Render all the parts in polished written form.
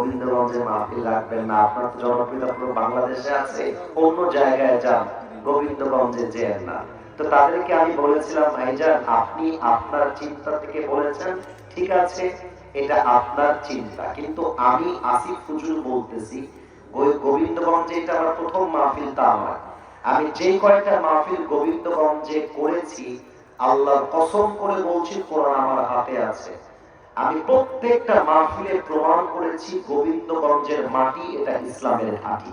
গোবিন্দগঞ্জে মাহফিল রাখবেন না, আপনার তো জনপ্রিয়তা পুরো বাংলাদেশে আছে, অন্য জায়গায় যান, গোবিন্দগঞ্জে যেন না। তো তাদেরকে আমি বলেছিলাম, ভাইজান আপনি আপনার চিন্তা থেকে বলেছেন, ঠিক আছে এটা আপনার চিন্তা, কিন্তু আমি আসিফ হুজুর বলতেছি গোবিন্দগঞ্জে এটা আমার প্রথম মাহফিল তা নয়। আমি যে কয়টা মাহফিল গোবিন্দগঞ্জে করেছি, আল্লাহর কসম করে বলছি, কোরআন আমার হাতে আছে, আমি প্রত্যেকটা মাহফিলে প্রমাণ করেছি গোবিন্দগঞ্জের মাটি এটা ইসলামের ঘাঁটি।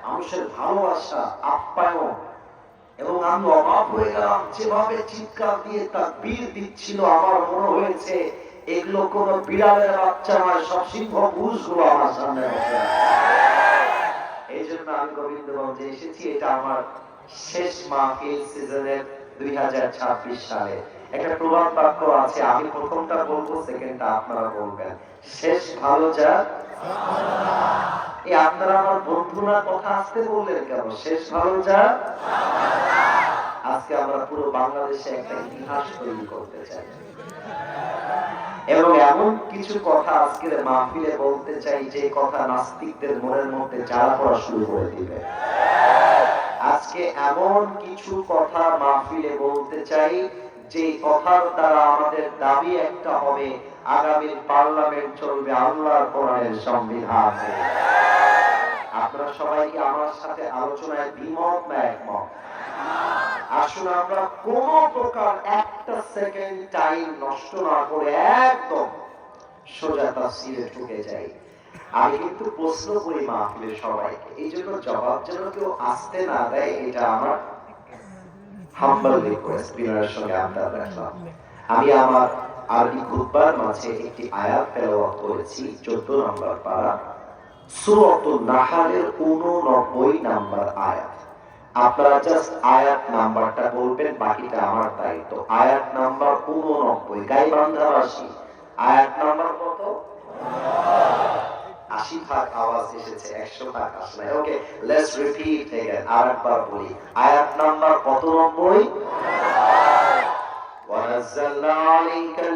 মানুষের ভালোবাসা, আপ্যায়ন, এবং আমি অবাক হয়ে গেলাম যেভাবে চিৎকার দিয়ে তাকবীর দিচ্ছিল, আমার মনে হয়েছে এগুলো কোন বিড়ালের বাচ্চা নয়, সব সিংহ পুরুষগুলো আমার সামনে বসে আছে। এই জন্য আমি গোবিন্দগঞ্জে এসেছি। এটা আমার শেষ মাহফিল সিজনের 2026 সালে। একটা প্রবাদ বাক্য আছে, আমি প্রথমটা বলবো, সেকেন্ডটা আপনারা বলবেন। শেষ ভালো যা, এই আপনারা আমার বন্ধুরা কথা আসতে বললেন কেন? শেষ ভালো যা। আজকে আমরা পুরো বাংলাদেশে একটা ইতিহাস তৈরি করতে চাই, এবং এমন কিছু কথা আজকের মাহফিলে বলতে চাই যে কথা নাস্তিকদের মনের মধ্যে জ্বালা পড়া শুরু করে দিবে। আজকে এমন কিছু কথা মাহফিলে বলতে চাই যে কথার দ্বারা আমাদের দাবি একটা হবে, আগামীর পার্লামেন্ট চলবে আল্লাহর কোরআনের সংবিধানে। আপনারা সবাই কি আমার সাথে আলোচনায় দ্বিমত না একমত? আসুন আমরা কোন প্রকার একটা সেকেন্ড টাইম নষ্ট না করে একদম সোজা তাফসীরে ঢুকে যাই। আমি কিন্তু প্রশ্ন করি মাহফিলে সবাইকে, এই জন্য জবাব যেন কেউ আসতে না দেয়, এটা আমার হাম্বল রিকোয়েস্ট, বিনয়ের সঙ্গে আবদার রাখলাম। আমি আমার আরবি খুতবার মাঝে একটি আয়াত তেলাওয়াত করেছি, 14 নম্বর পারা, সূরাতুন নাহলের 89 নম্বর আয়াত। আপনারা জাস্ট আয়াত নাম্বারটা বলবেন, বাকিটা আমার দায়িত্ব। আয়াত নাম্বার 89, গাইবান্ধাবাসী আয়াত নাম্বার কত? 80 ভাগ আওয়াজ এসেছে, 100 ভাগ আসলে। ওকে, লেটস রিপিট अगेन, আরেকবার বলি। আয়াত নাম্বার কত? 90। ওয়ানাজ্জালনা আলাইকাল